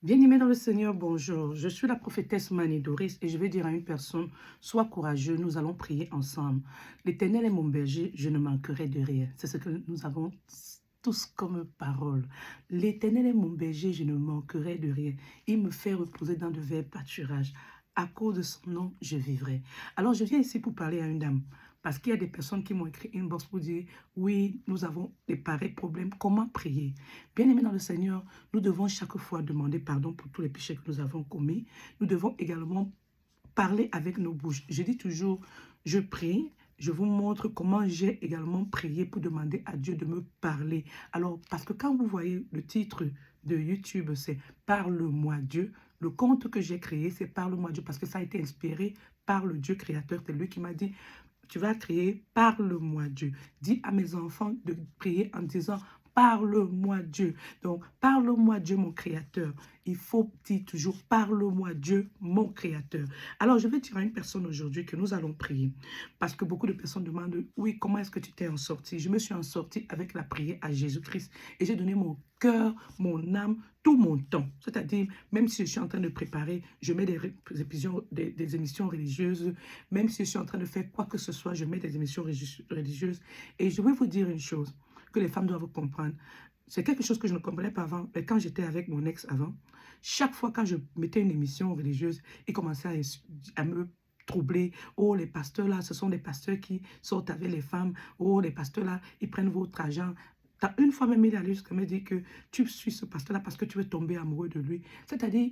Bien-aimé dans le Seigneur, bonjour. Je suis la prophétesse Mani Doris et je vais dire à une personne, sois courageux, nous allons prier ensemble. L'Éternel est mon berger, je ne manquerai de rien. C'est ce que nous avons tous comme parole. L'Éternel est mon berger, je ne manquerai de rien. Il me fait reposer dans de verts pâturages. À cause de son nom, je vivrai. Alors, je viens ici pour parler à une dame. Parce qu'il y a des personnes qui m'ont écrit une box pour dire, oui, nous avons des pareils problèmes. Comment prier? Bien-aimé dans le Seigneur, nous devons chaque fois demander pardon pour tous les péchés que nous avons commis. Nous devons également parler avec nos bouches. Je dis toujours, je prie, je vous montre comment j'ai également prié pour demander à Dieu de me parler. Alors, parce que quand vous voyez le titre de YouTube, c'est Parle-moi Dieu, le compte que j'ai créé, c'est Parle-moi Dieu, parce que ça a été inspiré par le Dieu créateur. C'est lui qui m'a dit, tu vas crier, parle-moi Dieu. Dis à mes enfants de prier en disant, parle-moi Dieu. Donc, parle-moi Dieu, mon créateur. Il faut dire toujours, parle-moi Dieu, mon créateur. Alors, je vais dire à une personne aujourd'hui que nous allons prier. Parce que beaucoup de personnes demandent, oui, comment est-ce que tu t'es en sorti? Je me suis en sorti avec la prière à Jésus-Christ. Et j'ai donné mon cœur, mon âme, tout mon temps. C'est-à-dire, même si je suis en train de préparer, je mets des émissions religieuses, même si je suis en train de faire quoi que ce soit, je mets des émissions religieuses. Et je vais vous dire une chose que les femmes doivent comprendre. C'est quelque chose que je ne comprenais pas avant, mais quand j'étais avec mon ex avant, chaque fois quand je mettais une émission religieuse, il commençait à me troubler. Oh, les pasteurs là, ce sont des pasteurs qui sortent avec les femmes. Oh, les pasteurs là, ils prennent votre argent. Une fois même, il est allé jusqu'à me dire que tu suis ce pasteur-là parce que tu veux tomber amoureux de lui. C'est-à-dire,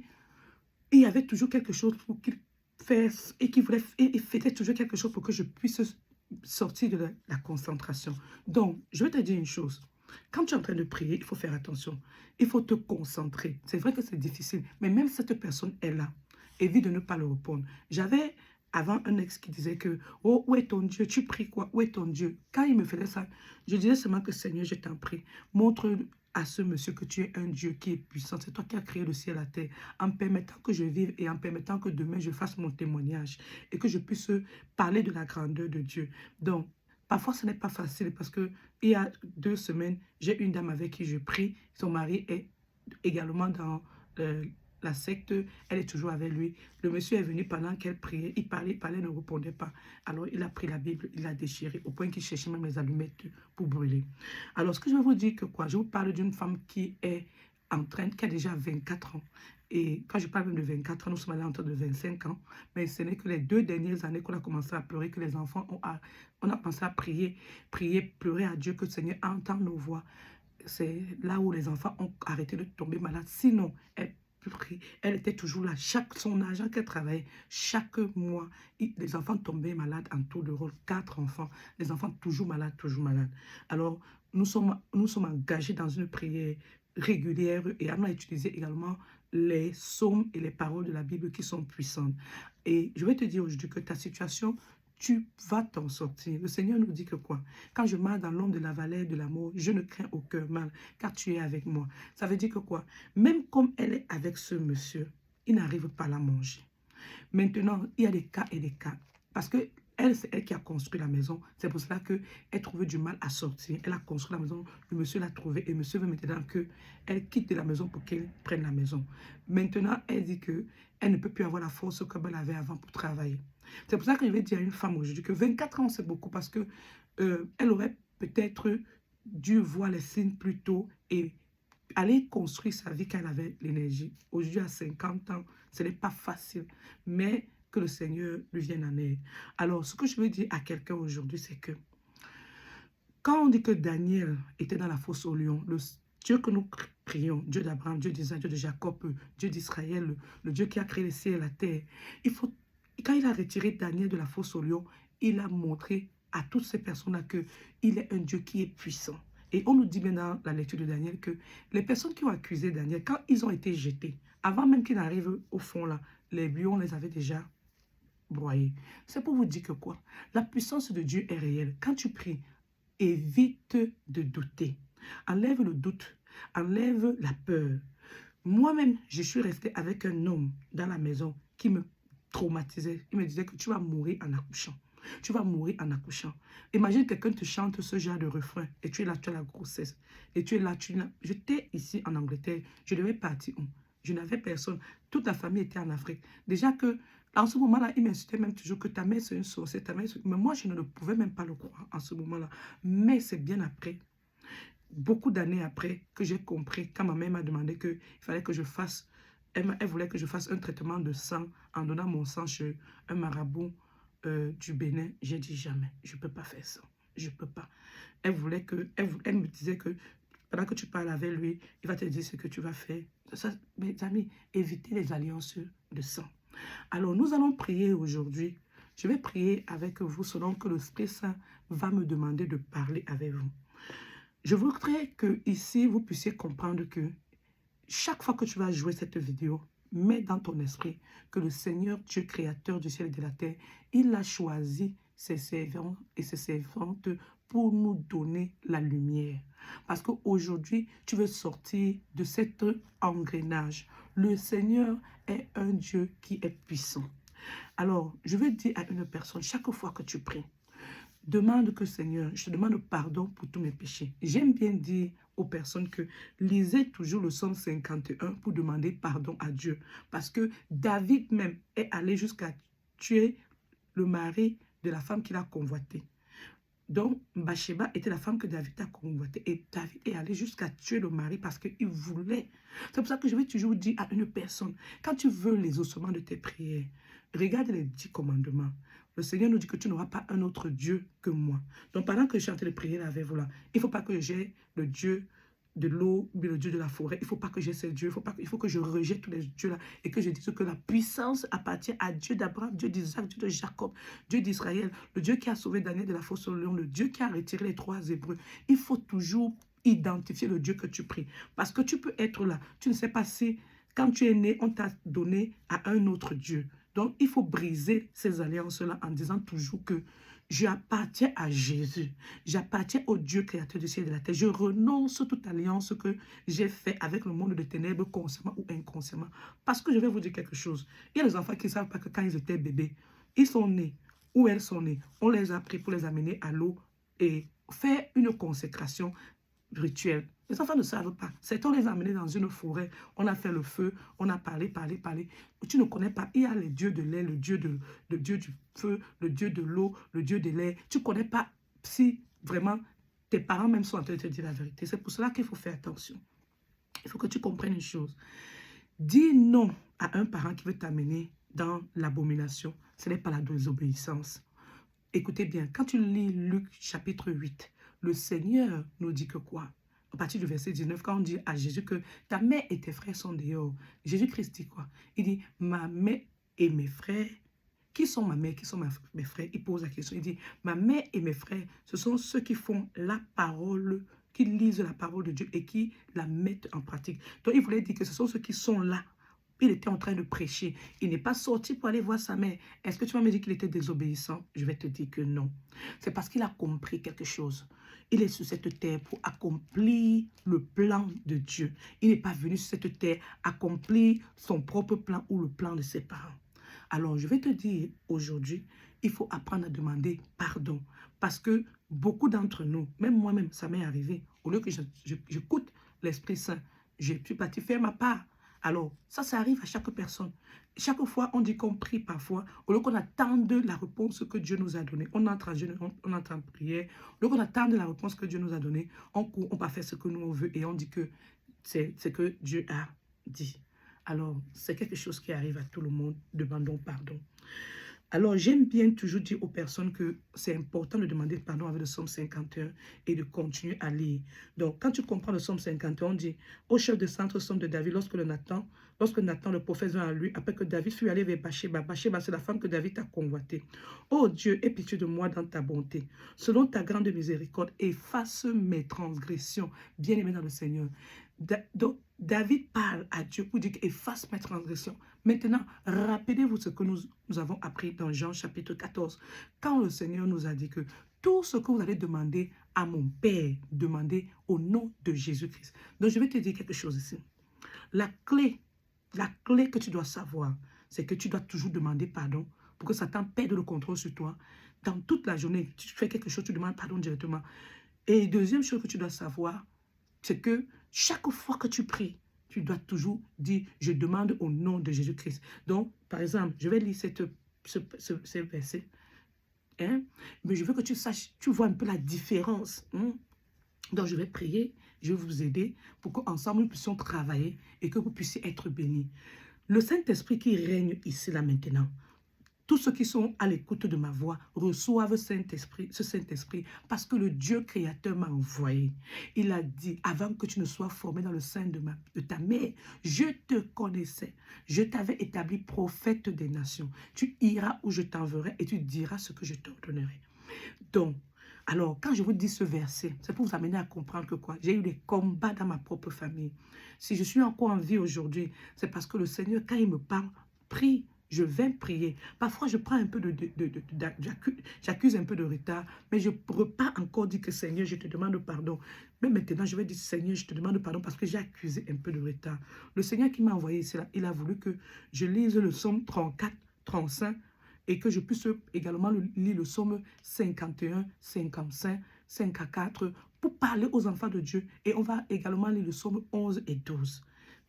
il y avait toujours quelque chose pour qu'il fasse et qu'il voulait, et il faisait toujours quelque chose pour que je puisse sortir de la concentration. Donc, je vais te dire une chose. Quand tu es en train de prier, il faut faire attention. Il faut te concentrer. C'est vrai que c'est difficile, mais même cette personne est là. Évite de ne pas le répondre. J'avais avant un ex qui disait que, oh, où est ton Dieu? Tu pries quoi? Où est ton Dieu? Quand il me faisait ça, je disais seulement que Seigneur, je t'en prie, montre à ce monsieur que tu es un Dieu qui est puissant. C'est toi qui as créé le ciel et la terre, en permettant que je vive et en permettant que demain je fasse mon témoignage et que je puisse parler de la grandeur de Dieu. Donc, parfois ce n'est pas facile parce que il y a 2 semaines, j'ai une dame avec qui je prie. Son mari est également dans euh, la secte, elle est toujours avec lui. Le monsieur est venu pendant qu'elle priait, il parlait, ne répondait pas. Alors il a pris la Bible, il l'a déchirée au point qu'il cherchait même les allumettes pour brûler. Alors ce que je veux vous dire que quoi, je vous parle d'une femme qui est en train, qui a déjà 24 ans. Et quand je parle de 24 ans, nous sommes allés entre de 25 ans, mais ce n'est que les 2 dernières années qu'on a commencé à pleurer, que les enfants on a pensé à prier, prier, pleurer à Dieu, que le Seigneur entende nos voix. C'est là où les enfants ont arrêté de tomber malades. Sinon, elle était toujours là. Son argent qu'elle travaillait, chaque mois, les enfants tombaient malades en tour de rôle. 4 enfants. Les enfants toujours malades, toujours malades. Alors, nous sommes engagés dans une prière régulière et on a utilisé également les psaumes et les paroles de la Bible qui sont puissantes. Et je vais te dire aujourd'hui que ta situation, tu vas t'en sortir. Le Seigneur nous dit que quoi? Quand je marche dans l'ombre de la vallée de la mort, je ne crains aucun mal, car tu es avec moi. Ça veut dire que quoi? Même comme elle est avec ce monsieur, il n'arrive pas à la manger. Maintenant, il y a des cas et des cas. Parce que elle, c'est elle qui a construit la maison. C'est pour cela qu'elle trouve du mal à sortir. Elle a construit la maison, le monsieur l'a trouvée et le monsieur veut maintenant qu'elle quitte de la maison pour qu'elle prenne la maison. Maintenant, elle dit qu'elle ne peut plus avoir la force comme elle avait avant pour travailler. C'est pour ça que je vais dire à une femme aujourd'hui que 24 ans, c'est beaucoup parce que elle aurait peut-être dû voir les signes plus tôt et aller construire sa vie quand elle avait l'énergie. Aujourd'hui, à 50 ans, ce n'est pas facile, mais que le Seigneur lui vienne en aide. Alors, ce que je veux dire à quelqu'un aujourd'hui, c'est que quand on dit que Daniel était dans la fosse au lion, le Dieu que nous prions, Dieu d'Abraham, Dieu d'Isaac, Dieu de Jacob, Dieu d'Israël, le Dieu qui a créé le ciel et la terre, quand il a retiré Daniel de la fosse au lion, il a montré à toutes ces personnes-là qu'il est un Dieu qui est puissant. Et on nous dit maintenant dans la lecture de Daniel que les personnes qui ont accusé Daniel, quand ils ont été jetés, avant même qu'ils n'arrivent au fond là, les lions les avaient déjà broyés. C'est pour vous dire que quoi? La puissance de Dieu est réelle. Quand tu pries, évite de douter. Enlève le doute, enlève la peur. Moi-même, je suis restée avec un homme dans la maison qui me traumatisait. Il me disait que tu vas mourir en accouchant. Tu vas mourir en accouchant. Imagine quelqu'un te chante ce genre de refrain et tu es là, tu as la grossesse. Et tu es là, J'étais ici en Angleterre, je devais partir où? Je n'avais personne. Toute la famille était en Afrique. Déjà que, en ce moment-là, il m'insistait même toujours que ta mère, c'est une sorcière, ta mère, mais moi, je ne pouvais même pas le croire en ce moment-là. Mais c'est bien après, beaucoup d'années après, que j'ai compris, quand ma mère m'a demandé qu'il fallait que je fasse, elle voulait que je fasse un traitement de sang en donnant mon sang chez un marabout du Bénin. J'ai dit jamais, je ne peux pas faire ça. Je ne peux pas. Elle voulait que, elle me disait que pendant que tu parles avec lui, il va te dire ce que tu vas faire. Ça, mes amis, évitez les alliances de sang. Alors, nous allons prier aujourd'hui. Je vais prier avec vous selon que l'Esprit Saint va me demander de parler avec vous. Je voudrais que ici, vous puissiez comprendre que chaque fois que tu vas jouer cette vidéo, mets dans ton esprit que le Seigneur, Dieu créateur du ciel et de la terre, il a choisi ses servants et ses servantes pour nous donner la lumière. Parce qu'aujourd'hui, tu veux sortir de cet engrenage. Le Seigneur est un Dieu qui est puissant. Alors, je veux dire à une personne, chaque fois que tu pries, demande que Seigneur, je te demande pardon pour tous mes péchés. J'aime bien dire aux personnes que lisez toujours le psaume 51 pour demander pardon à Dieu. Parce que David même est allé jusqu'à tuer le mari de la femme qu'il a convoitée. Donc, Bathsheba était la femme que David a convoitée. Et David est allé jusqu'à tuer le mari parce qu'il voulait. C'est pour ça que je vais toujours dire à une personne, quand tu veux les ossements de tes prières, regarde les 10 commandements. Le Seigneur nous dit que tu n'auras pas un autre Dieu que moi. Donc, pendant que je suis en train de prier avec vous là, il ne faut pas que j'ai le Dieu de l'eau, ou le Dieu de la forêt. Il ne faut pas que j'ai ces dieux. Il faut que je rejette tous les dieux-là et que je dise que la puissance appartient à Dieu d'Abraham, Dieu d'Isaac, Dieu de Jacob, Dieu d'Israël, le Dieu qui a sauvé Daniel de la fosse au lion, le Dieu qui a retiré les 3 Hébreux. Il faut toujours identifier le Dieu que tu pries. Parce que tu peux être là. Tu ne sais pas si, quand tu es né, on t'a donné à un autre Dieu. Donc, il faut briser ces alliances-là en disant toujours que j'appartiens à Jésus. J'appartiens au Dieu créateur du ciel et de la terre. Je renonce à toute alliance que j'ai faite avec le monde de ténèbres, consciemment ou inconsciemment. Parce que je vais vous dire quelque chose. Il y a des enfants qui ne savent pas que quand ils étaient bébés, ils sont nés, ou elles sont nées. On les a pris pour les amener à l'eau et faire une consécration rituelle. Les enfants ne savent pas. C'est on les a amenés dans une forêt, on a fait le feu, on a parlé. Tu ne connais pas. Il y a les dieux de l'air, le dieu du feu, le dieu de l'eau, le dieu de l'air. Tu ne connais pas si vraiment tes parents même sont en train de te dire la vérité. C'est pour cela qu'il faut faire attention. Il faut que tu comprennes une chose. Dis non à un parent qui veut t'amener dans l'abomination. Ce n'est pas la désobéissance. Écoutez bien, quand tu lis Luc chapitre 8, le Seigneur nous dit que quoi? À partir du verset 19, quand on dit à Jésus que ta mère et tes frères sont dehors, Jésus-Christ dit quoi? Il dit, ma mère et mes frères, qui sont ma mère, qui sont mes frères? Il pose la question, il dit, ma mère et mes frères, ce sont ceux qui font la parole, qui lisent la parole de Dieu et qui la mettent en pratique. Donc il voulait dire que ce sont ceux qui sont là. Il était en train de prêcher. Il n'est pas sorti pour aller voir sa mère. Est-ce que tu vas me dire qu'il était désobéissant? Je vais te dire que non. C'est parce qu'il a compris quelque chose. Il est sur cette terre pour accomplir le plan de Dieu. Il n'est pas venu sur cette terre accomplir son propre plan ou le plan de ses parents. Alors, je vais te dire aujourd'hui, il faut apprendre à demander pardon. Parce que beaucoup d'entre nous, même moi-même, ça m'est arrivé. Au lieu que j'écoute l'Esprit Saint, je suis parti faire ma part. Alors, ça arrive à chaque personne. Chaque fois, on dit qu'on prie parfois, au lieu qu'on attende la réponse que Dieu nous a donnée. On entre en jeûne, on entre en prière. Au lieu qu'on attende la réponse que Dieu nous a donnée, on court, on va faire ce que nous on veut et on dit que c'est ce que Dieu a dit. Alors, c'est quelque chose qui arrive à tout le monde. Demandons pardon. Alors, j'aime bien toujours dire aux personnes que c'est important de demander pardon avec le psaume 51 et de continuer à lire. Donc, quand tu comprends le psaume 51, on dit au chef de centre, psaume de David, lorsque Nathan, le prophète vint à lui, après que David fut allé vers Bathsheba. Bathsheba, c'est la femme que David a convoitée. Ô Dieu, aie pitié de moi dans ta bonté. Selon ta grande miséricorde, efface mes transgressions. Bien-aimé dans le Seigneur. Donc, David parle à Dieu pour dire efface mes transgressions. Maintenant, rappelez-vous ce que nous avons appris dans Jean chapitre 14. Quand le Seigneur nous a dit que tout ce que vous allez demander à mon Père, demandez au nom de Jésus-Christ. Donc, je vais te dire quelque chose ici. La clé que tu dois savoir, c'est que tu dois toujours demander pardon pour que Satan perde le contrôle sur toi. Dans toute la journée, tu fais quelque chose, tu demandes pardon directement. Et deuxième chose que tu dois savoir, c'est que chaque fois que tu pries, tu dois toujours dire, je demande au nom de Jésus-Christ. Donc, par exemple, je vais lire ce verset. Hein? Mais je veux que tu saches, tu vois un peu la différence. Hein? Donc, je vais prier, je vais vous aider pour qu'ensemble nous puissions travailler et que vous puissiez être bénis. Le Saint-Esprit qui règne ici, là, maintenant, tous ceux qui sont à l'écoute de ma voix reçoivent ce Saint-Esprit parce que le Dieu créateur m'a envoyé. Il a dit, avant que tu ne sois formé dans le sein de ta mère, je te connaissais. Je t'avais établi prophète des nations. Tu iras où je t'enverrai et tu diras ce que je t'ordonnerai. Donc, alors, quand je vous dis ce verset, c'est pour vous amener à comprendre que quoi? J'ai eu des combats dans ma propre famille. Si je suis encore en vie aujourd'hui, c'est parce que le Seigneur, quand il me parle, prie. Je vais prier. Parfois, je prends un peu j'accuse un peu de retard, mais je ne pourrais pas encore dire que Seigneur, je te demande pardon. Mais maintenant, je vais dire Seigneur, je te demande pardon parce que j'ai accusé un peu de retard. Le Seigneur qui m'a envoyé ici, il a voulu que je lise le psaume 34, 35 et que je puisse également lire le psaume 51, 55, 54 pour parler aux enfants de Dieu. Et on va également lire le psaume 11 et 12.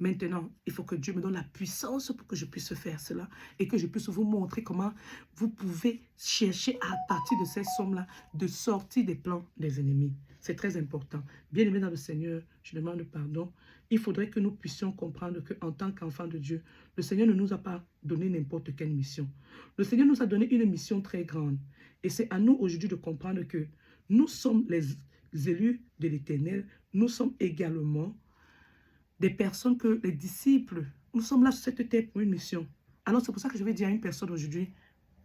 Maintenant, il faut que Dieu me donne la puissance pour que je puisse faire cela et que je puisse vous montrer comment vous pouvez chercher à partir de ces sommes-là de sortir des plans des ennemis. C'est très important. Bien-aimé dans le Seigneur, je demande pardon. Il faudrait que nous puissions comprendre qu'en tant qu'enfants de Dieu, le Seigneur ne nous a pas donné n'importe quelle mission. Le Seigneur nous a donné une mission très grande. Et c'est à nous aujourd'hui de comprendre que nous sommes les élus de l'Éternel. Nous sommes également des personnes que les disciples, nous sommes là sur cette terre pour une mission. Alors c'est pour ça que je vais dire à une personne aujourd'hui,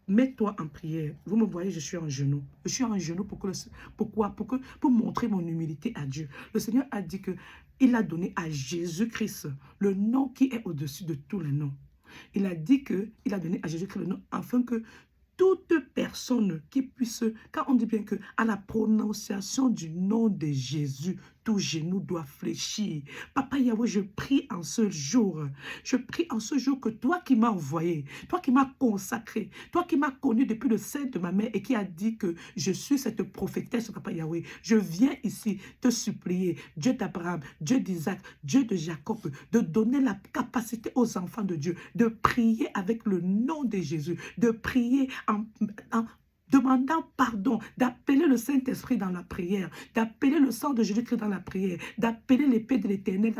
mets-toi en prière. Vous me voyez, je suis en genoux. Je suis en genoux pourquoi? Pour montrer mon humilité à Dieu. Le Seigneur a dit qu'il a donné à Jésus-Christ le nom qui est au-dessus de tous les noms. Il a dit qu'il a donné à Jésus-Christ le nom afin que toute personne qui puisse, quand on dit bien que à la prononciation du nom de Jésus, tout genou doit fléchir. Papa Yahweh, je prie en ce jour que toi qui m'as envoyé, toi qui m'as consacré, toi qui m'as connu depuis le sein de ma mère et qui a dit que je suis cette prophétesse, Papa Yahweh, je viens ici te supplier, Dieu d'Abraham, Dieu d'Isaac, Dieu de Jacob, de donner la capacité aux enfants de Dieu de prier avec le nom de Jésus, de prier en demandant pardon, d'appeler le Saint-Esprit dans la prière, d'appeler le sang de Jésus-Christ dans la prière, d'appeler l'épée de l'Éternel,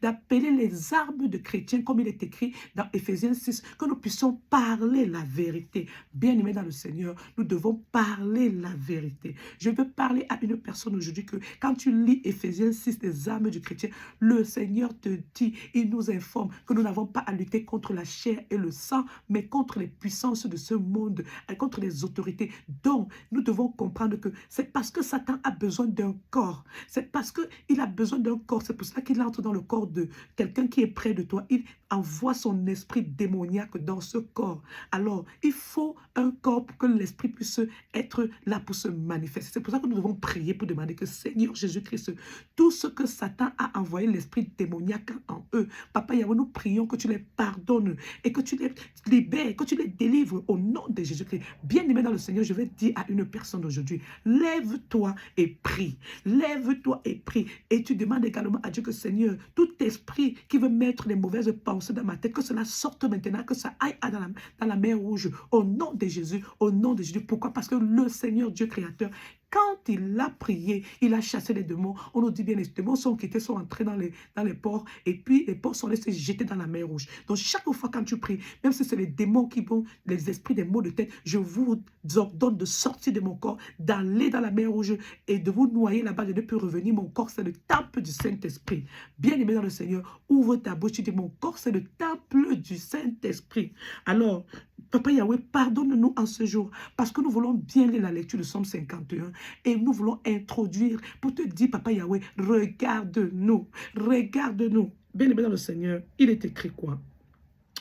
d'appeler les armes de chrétiens, comme il est écrit dans Éphésiens 6, que nous puissions parler la vérité. Bien-aimés dans le Seigneur, nous devons parler la vérité. Je veux parler à une personne aujourd'hui que quand tu lis Éphésiens 6, les armes du chrétien, le Seigneur te dit, il nous informe que nous n'avons pas à lutter contre la chair et le sang, mais contre les puissances de ce monde, contre les autorités. Donc, nous devons comprendre que c'est parce que Satan a besoin d'un corps. C'est parce qu'il a besoin d'un corps. C'est pour cela qu'il entre dans le corps de quelqu'un qui est près de toi. Il envoie son esprit démoniaque dans ce corps. Alors, il faut un corps pour que l'esprit puisse être là pour se manifester. C'est pour ça que nous devons prier pour demander que Seigneur Jésus-Christ, tout ce que Satan a envoyé l'esprit démoniaque en eux, Papa Yahweh, nous prions que tu les pardonnes et que tu les libères, que tu les délivres au nom de Jésus-Christ. Bien-aimé dans le Seigneur, je vais dire à une personne aujourd'hui, lève-toi et prie. Lève-toi et prie. Et tu demandes également à Dieu que Seigneur, tout esprit qui veut mettre les mauvaises pensées dans ma tête, que cela sorte maintenant, que ça aille dans la mer Rouge. Au nom de Jésus, au nom de Jésus. Pourquoi? Parce que le Seigneur Dieu créateur, quand il a prié, il a chassé les démons. On nous dit bien, les démons sont quittés, sont entrés dans les ports, et puis les ports sont laissés jeter dans la mer Rouge. Donc chaque fois quand tu pries, même si c'est les démons qui vont, les esprits des maux de tête, je vous ordonne de sortir de mon corps, d'aller dans la mer Rouge et de vous noyer là-bas, de ne plus revenir. Mon corps, c'est le temple du Saint-Esprit. Bien-aimé dans le Seigneur, ouvre ta bouche, tu dis, mon corps, c'est le temple du Saint-Esprit. Alors, Papa Yahweh, pardonne-nous en ce jour, parce que nous voulons bien lire la lecture de Psaume 51 et nous voulons introduire pour te dire, Papa Yahweh, regarde-nous, regarde-nous. Bien-aimé dans le Seigneur, il est écrit quoi?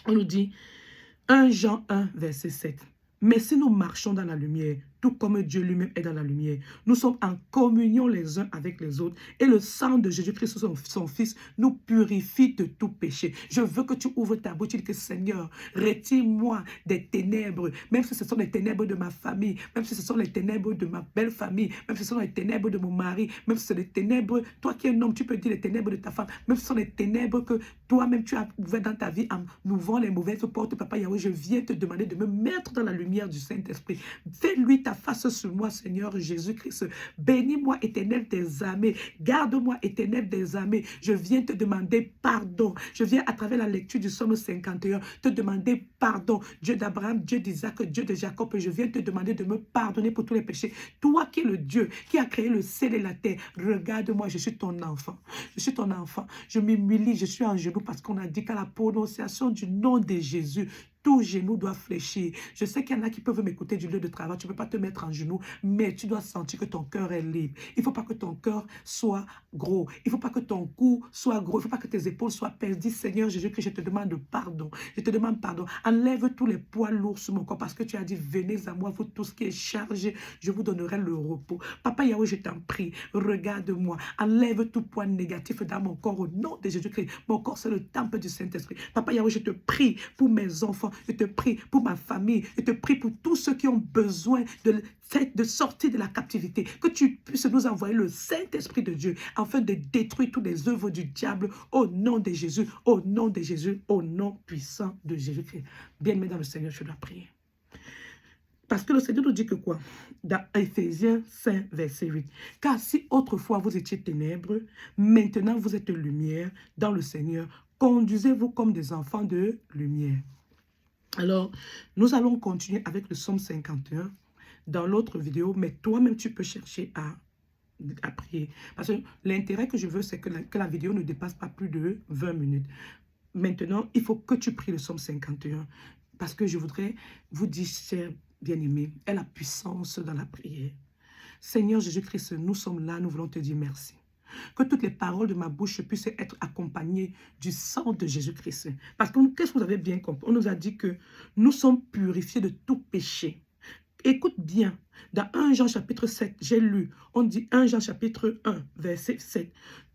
On nous dit, 1 Jean 1, verset 7. Mais si nous marchons dans la lumière, tout comme Dieu lui-même est dans la lumière. Nous sommes en communion les uns avec les autres et le sang de Jésus-Christ, son Fils, nous purifie de tout péché. Je veux que tu ouvres ta bouche et dis que Seigneur, retire-moi des ténèbres, même si ce sont les ténèbres de ma famille, même si ce sont les ténèbres de ma belle famille, même si ce sont les ténèbres de mon mari, même si ce sont les ténèbres, toi qui es un homme, tu peux dire les ténèbres de ta femme, même si ce sont les ténèbres que toi-même tu as ouvert dans ta vie en ouvrant les mauvaises portes, Papa Yahweh, je viens te demander de me mettre dans la lumière du Saint-Esprit. Fais-lui ta face sur moi, Seigneur Jésus-Christ. Bénis-moi, Éternel des armées. Garde-moi, Éternel des armées. Je viens te demander pardon. Je viens à travers la lecture du psaume 51 te demander pardon. Dieu d'Abraham, Dieu d'Isaac, Dieu de Jacob, je viens te demander de me pardonner pour tous les péchés. Toi qui es le Dieu qui a créé le ciel et la terre, regarde-moi, je suis ton enfant. Je suis ton enfant. Je m'humilie, je suis en genoux parce qu'on a dit qu'à la prononciation du nom de Jésus, tout genou doit fléchir. Je sais qu'il y en a qui peuvent m'écouter du lieu de travail. Tu ne peux pas te mettre en genoux, mais tu dois sentir que ton cœur est libre. Il ne faut pas que ton cœur soit gros. Il ne faut pas que ton cou soit gros. Il ne faut pas que tes épaules soient pèses. Dis, Seigneur Jésus, que je te demande pardon. Je te demande pardon. Enlève tous les poids lourds sur mon corps parce que tu as dit, venez à moi, vous tous qui êtes chargés, je vous donnerai le repos. Papa Yahweh, je t'en prie, regarde-moi. Enlève tout poids négatif dans mon corps au nom de Jésus-Christ. Mon corps, c'est le temple du Saint-Esprit. Papa Yahweh, je te prie pour mes enfants. Je te prie pour ma famille. Je te prie pour tous ceux qui ont besoin de sortir de la captivité. Que tu puisses nous envoyer le Saint-Esprit de Dieu afin de détruire toutes les œuvres du diable au nom de Jésus, au nom de Jésus, au nom puissant de Jésus-Christ. Bien-aimé dans le Seigneur, je dois prier. Parce que le Seigneur nous dit que quoi? Dans Éphésiens 5, verset 8. Car si autrefois vous étiez ténèbres, maintenant vous êtes lumière dans le Seigneur. Conduisez-vous comme des enfants de lumière. Alors, nous allons continuer avec le psaume 51 dans l'autre vidéo, mais toi-même, tu peux chercher à prier. Parce que l'intérêt que je veux, c'est que la vidéo ne dépasse pas plus de 20 minutes. Maintenant, il faut que tu pries le psaume 51 parce que je voudrais vous dire, chers bien-aimés, est la puissance dans la prière. Seigneur Jésus-Christ, nous sommes là, nous voulons te dire merci. Que toutes les paroles de ma bouche puissent être accompagnées du sang de Jésus-Christ. Parce que qu'est-ce que vous avez bien compris? On nous a dit que nous sommes purifiés de tout péché. Écoute bien, dans 1 Jean chapitre 7, j'ai lu, on dit 1 Jean chapitre 1, verset 7.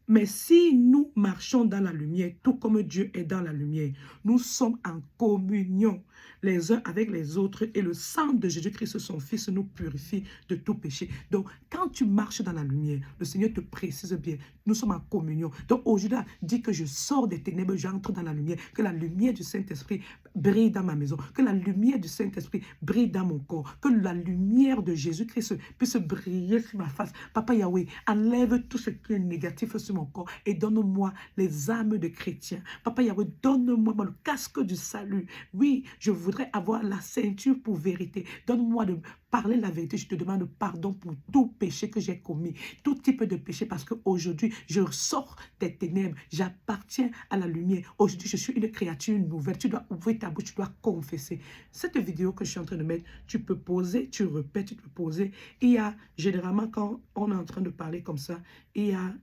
Mais si nous marchons dans la lumière, tout comme Dieu est dans la lumière, nous sommes en communion les uns avec les autres et le sang de Jésus-Christ, son Fils, nous purifie de tout péché. Donc, quand tu marches dans la lumière, le Seigneur te précise bien, nous sommes en communion. Donc, aujourd'hui, dit que je sors des ténèbres, j'entre dans la lumière, que la lumière du Saint-Esprit brille dans ma maison, que la lumière du Saint-Esprit brille dans mon corps, que la lumière de Jésus-Christ puisse briller sur ma face. Papa Yahweh, enlève tout ce qui est négatif sur mon corps et donne-moi les âmes de chrétiens. Papa Yahweh, donne-moi le casque du salut. Oui, je voudrais avoir la ceinture pour vérité. Donne-moi de parler la vérité. Je te demande pardon pour tout péché que j'ai commis, tout type de péché, parce qu'aujourd'hui, je sors des ténèbres, j'appartiens à la lumière. Aujourd'hui, je suis une créature nouvelle. Tu dois ouvrir ta bouche, tu dois confesser. Cette vidéo que je suis en train de mettre, tu peux poser, tu répètes, tu peux poser. Il y a, généralement, quand on est en train de parler comme ça, il y a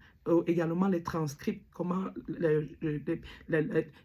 également les transcripts, comment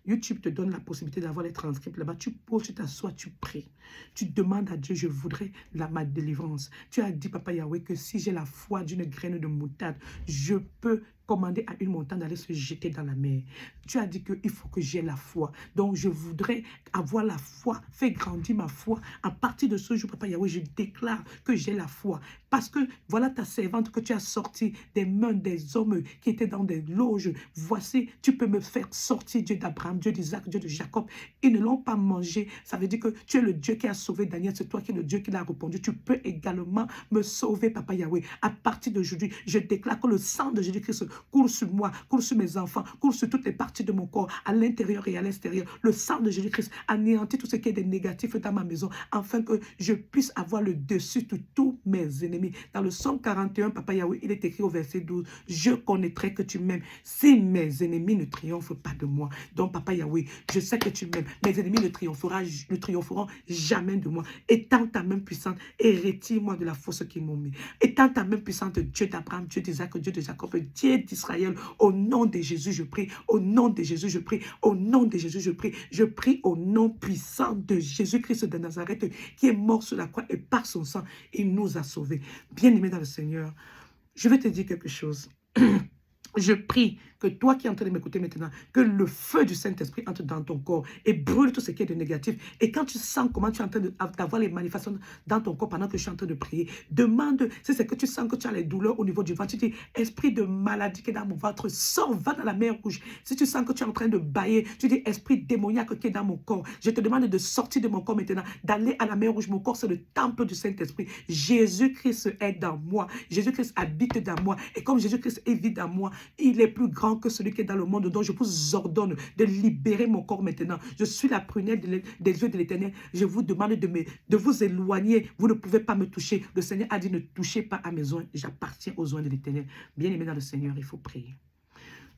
YouTube te donne la possibilité d'avoir les transcripts là-bas. Tu poses, tu t'assois, tu pries. Tu demandes à Dieu, je voudrais ma délivrance. Tu as dit, Papa Yahweh, que si j'ai la foi d'une graine de moutarde, je peux commander à une montagne d'aller se jeter dans la mer. Tu as dit qu'il faut que j'ai la foi. Donc, je voudrais avoir la foi. Fais grandir ma foi. À partir de ce jour, Papa Yahweh, je déclare que j'ai la foi. Parce que voilà ta servante que tu as sortie des mains des hommes qui étaient dans des loges. Voici, tu peux me faire sortir, Dieu d'Abraham, Dieu d'Isaac, Dieu de Jacob. Ils ne l'ont pas mangé. Ça veut dire que tu es le Dieu qui a sauvé Daniel. C'est toi qui es le Dieu qui l'a répondu. Tu peux également me sauver, Papa Yahweh. À partir d'aujourd'hui, je déclare que le sang de Jésus-Christ coule sur moi, coule sur mes enfants, coule sur toutes les parties de mon corps, à l'intérieur et à l'extérieur. Le sang de Jésus-Christ anéantit tout ce qui est de négatif dans ma maison, afin que je puisse avoir le dessus de tous mes ennemis. Dans le psaume 41, Papa Yahweh, il est écrit au verset 12, « Je connaîtrai que tu m'aimes, si mes ennemis ne triomphent pas de moi. Donc, Papa Yahweh, je sais que tu m'aimes. Mes ennemis ne triompheront jamais de moi. Étends ta main puissante et retire-moi de la fosse qu'ils m'ont mis. Étends ta main puissante, Dieu d'Abraham, Dieu d'Isaac, Dieu de Jacob, Dieu d'Israël. Au nom de Jésus, je prie. Au nom de Jésus, je prie. Au nom de Jésus, je prie. Je prie au nom puissant de Jésus-Christ de Nazareth, qui est mort sur la croix et par son sang, il nous a sauvés. Bien-aimé dans le Seigneur, je vais te dire quelque chose. Je prie que toi qui es en train de m'écouter maintenant, que le feu du Saint-Esprit entre dans ton corps et brûle tout ce qui est de négatif. Et quand tu sens comment tu es en train d'avoir les manifestations dans ton corps pendant que je suis en train de prier, demande, si c'est que tu sens que tu as les douleurs au niveau du ventre, tu dis, esprit de maladie qui est dans mon ventre, sors, va dans la mer rouge. Si tu sens que tu es en train de bâiller, tu dis, esprit démoniaque qui est dans mon corps, je te demande de sortir de mon corps maintenant, d'aller à la mer rouge. Mon corps, c'est le temple du Saint-Esprit. Jésus-Christ est dans moi. Jésus-Christ habite dans moi. Et comme Jésus-Christ vit dans moi, il est plus grand que celui qui est dans le monde. Donc je vous ordonne de libérer mon corps maintenant. Je suis la prunelle des yeux de l'Éternel. Je vous demande de vous éloigner. Vous ne pouvez pas me toucher. Le Seigneur a dit, ne touchez pas à mes oins. J'appartiens aux oins de l'Éternel. Bien aimé dans le Seigneur, il faut prier.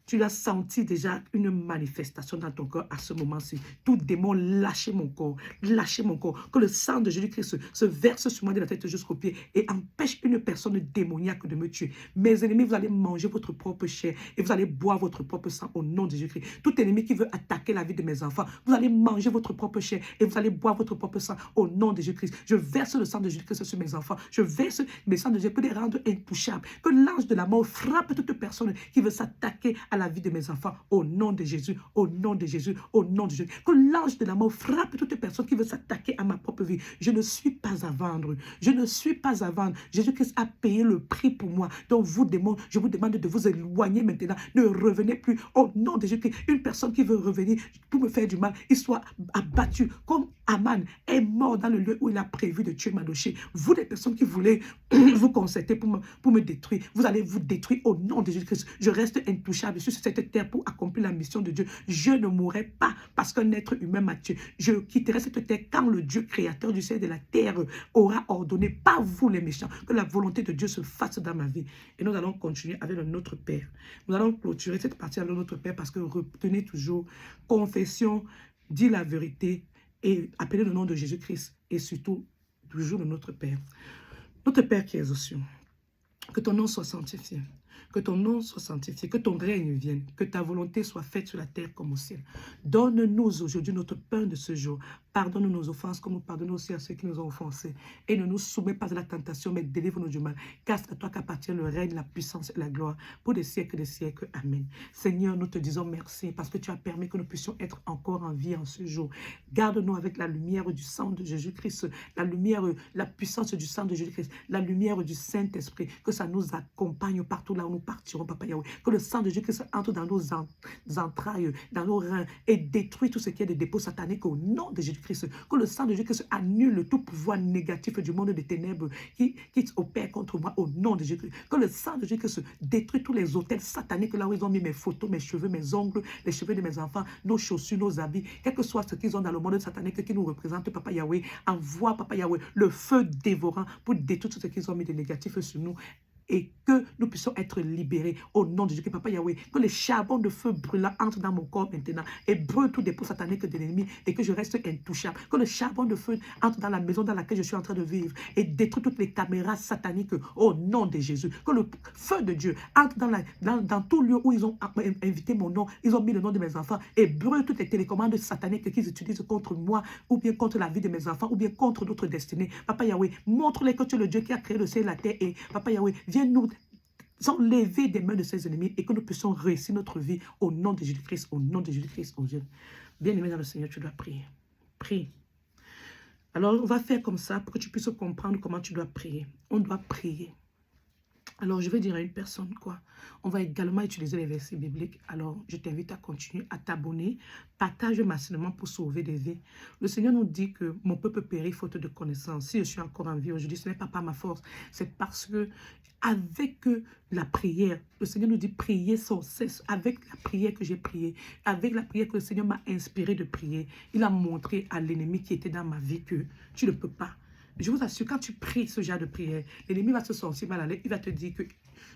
Tu as senti déjà une manifestation dans ton corps à ce moment-ci. Tout démon, lâchez mon corps. Lâchez mon corps. Que le sang de Jésus-Christ se verse sur moi de la tête jusqu'aux pieds et empêche une personne démoniaque de me tuer. Mes ennemis, vous allez manger votre propre chair et vous allez boire votre propre sang au nom de Jésus-Christ. Tout ennemi qui veut attaquer la vie de mes enfants, vous allez manger votre propre chair et vous allez boire votre propre sang au nom de Jésus-Christ. Je verse le sang de Jésus-Christ sur mes enfants. Je verse mes sangs de Jésus pour les rendre intouchables. Que l'ange de la mort frappe toute personne qui veut s'attaquer à la vie de mes enfants, au nom de Jésus, au nom de Jésus, au nom de Jésus. Que l'ange de la mort frappe toute personne qui veut s'attaquer à ma propre vie. Je ne suis pas à vendre. Je ne suis pas à vendre. Jésus-Christ a payé le prix pour moi. Donc vous, démons, je vous demande de vous éloigner maintenant. Ne revenez plus au nom de Jésus-Christ. Une personne qui veut revenir pour me faire du mal, il soit abattu. Comme Aman est mort dans le lieu où il a prévu de tuer Madoché. Vous, les personnes qui voulez vous concerter pour me détruire, vous allez vous détruire au nom de Jésus-Christ. Je reste intouchable sur cette terre pour accomplir la mission de Dieu. Je ne mourrai pas parce qu'un être humain m'a tué. Je quitterai cette terre quand le Dieu créateur du ciel et de la terre aura ordonné, pas vous les méchants, que la volonté de Dieu se fasse dans ma vie. Et nous allons continuer avec le Notre Père. Nous allons clôturer cette partie avec le Notre Père parce que retenez toujours, confession, dis la vérité et appelez le nom de Jésus-Christ et surtout toujours le Notre Père. Notre Père qui es aux cieux, que ton nom soit sanctifié. Que ton nom soit sanctifié, que ton règne vienne, que ta volonté soit faite sur la terre comme au ciel. Donne-nous aujourd'hui notre pain de ce jour. Pardonne nos offenses comme nous pardonnons aussi à ceux qui nous ont offensés. Et ne nous soumets pas à la tentation, mais délivre-nous du mal. Car c'est à toi qu'appartient le règne, la puissance et la gloire pour des siècles et des siècles. Amen. Seigneur, nous te disons merci parce que tu as permis que nous puissions être encore en vie en ce jour. Garde-nous avec la lumière du sang de Jésus-Christ, la lumière, la puissance du sang de Jésus-Christ, la lumière du Saint-Esprit, que ça nous accompagne partout là où nous partirons, Papa Yahweh. Que le sang de Jésus-Christ entre dans nos entrailles, dans nos reins et détruit tout ce qui est de dépôt satanique au nom de Jésus-Christ. Que le sang de Jésus-Christ annule tout pouvoir négatif du monde des ténèbres qui opère contre moi au nom de Jésus-Christ. Que le sang de Jésus-Christ détruit tous les hôtels sataniques là où ils ont mis mes photos, mes cheveux, mes ongles, les cheveux de mes enfants, nos chaussures, nos habits, quel que soit ce qu'ils ont dans le monde satanique qui nous représente, Papa Yahweh. Envoie, Papa Yahweh, le feu dévorant pour détruire tout ce qu'ils ont mis de négatif sur nous. Et que nous puissions être libérés au nom de Jésus, Papa Yahweh. Que les charbons de feu brûlants entrent dans mon corps maintenant et brûlent tout dépôt satanique de l'ennemi et que je reste intouchable. Que le charbon de feu entre dans la maison dans laquelle je suis en train de vivre et détruit toutes les caméras sataniques au nom de Jésus. Que le feu de Dieu entre dans tout lieu où ils ont invité mon nom, ils ont mis le nom de mes enfants et brûle toutes les télécommandes sataniques qu'ils utilisent contre moi ou bien contre la vie de mes enfants ou bien contre d'autres destinées. Papa Yahweh, montre-les que tu es le Dieu qui a créé le ciel et la terre et Papa Yahweh, viens nous enlever des mains de ses ennemis et que nous puissions réussir notre vie au nom de Jésus-Christ, au nom de Jésus-Christ, oh Dieu. Bien-aimé dans le Seigneur, tu dois prier. Prie. Alors, on va faire comme ça pour que tu puisses comprendre comment tu dois prier. On doit prier. Alors, je vais dire à une personne quoi. On va également utiliser les versets bibliques. Alors, je t'invite à continuer, à t'abonner. Partage massivement pour sauver des vies. Le Seigneur nous dit que mon peuple périt faute de connaissance. Si je suis encore en vie aujourd'hui, ce n'est pas par ma force. C'est parce que avec la prière, le Seigneur nous dit prier sans cesse. Avec la prière que j'ai priée, avec la prière que le Seigneur m'a inspiré de prier, il a montré à l'ennemi qui était dans ma vie que tu ne peux pas. je vous assure, quand tu pries ce genre de prière, l'ennemi va se sentir mal à l'aise. Il va te dire que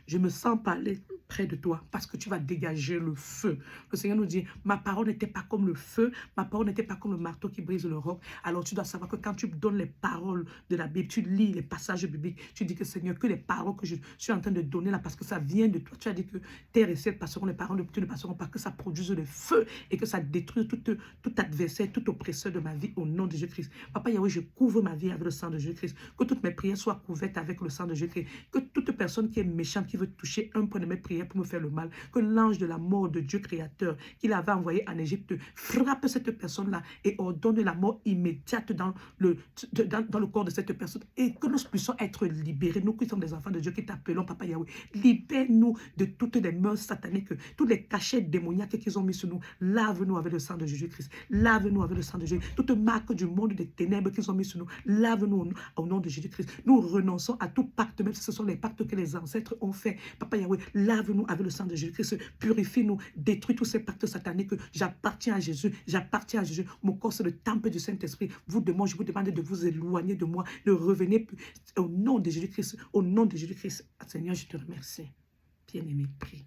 je ne me sens pas aller près de toi parce que tu vas dégager le feu. Le Seigneur nous dit, ma parole n'était pas comme le feu, ma parole n'était pas comme le marteau qui brise le roc. Alors tu dois savoir que quand tu donnes les paroles de la Bible, tu lis les passages bibliques, tu dis que Seigneur, que les paroles que je suis en train de donner là, parce que ça vient de toi. Tu as dit que terre et ciel passeront, les paroles de Dieu ne passeront pas, que ça produise le feu et que ça détruise tout adversaire, tout oppresseur de ma vie au nom de Jésus-Christ. Papa Yahweh, je couvre ma vie avec le sang de Jésus-Christ. Que toutes mes prières soient couvertes avec le sang de Jésus-Christ. Que toute personne qui est méchante, qui veut toucher un point de mes prières pour me faire le mal, que l'ange de la mort de Dieu créateur qu'il avait envoyé en Égypte frappe cette personne-là et ordonne la mort immédiate dans le corps de cette personne et que nous puissions être libérés. Nous qui sommes des enfants de Dieu, qui t'appelons Papa Yahweh, libère-nous de toutes les mœurs sataniques, tous les cachets démoniaques qu'ils ont mis sur nous. Lave-nous avec le sang de Jésus-Christ. Lave-nous avec le sang de Jésus. Toute marque du monde des ténèbres qu'ils ont mis sur nous. Lave-nous au nom de Jésus-Christ. Nous renonçons à tout pacte, même si ce sont les pactes que les ancêtres ont fait. Papa Yahweh, lave-nous avec le sang de Jésus-Christ. Purifie-nous. Détruis tous ces pactes sataniques. J'appartiens à Jésus. J'appartiens à Jésus. Mon corps, c'est le temple du Saint-Esprit. Je vous demande de vous éloigner de moi, de revenir au nom de Jésus-Christ. Au nom de Jésus-Christ. Seigneur, je te remercie. Bien-aimé, prie.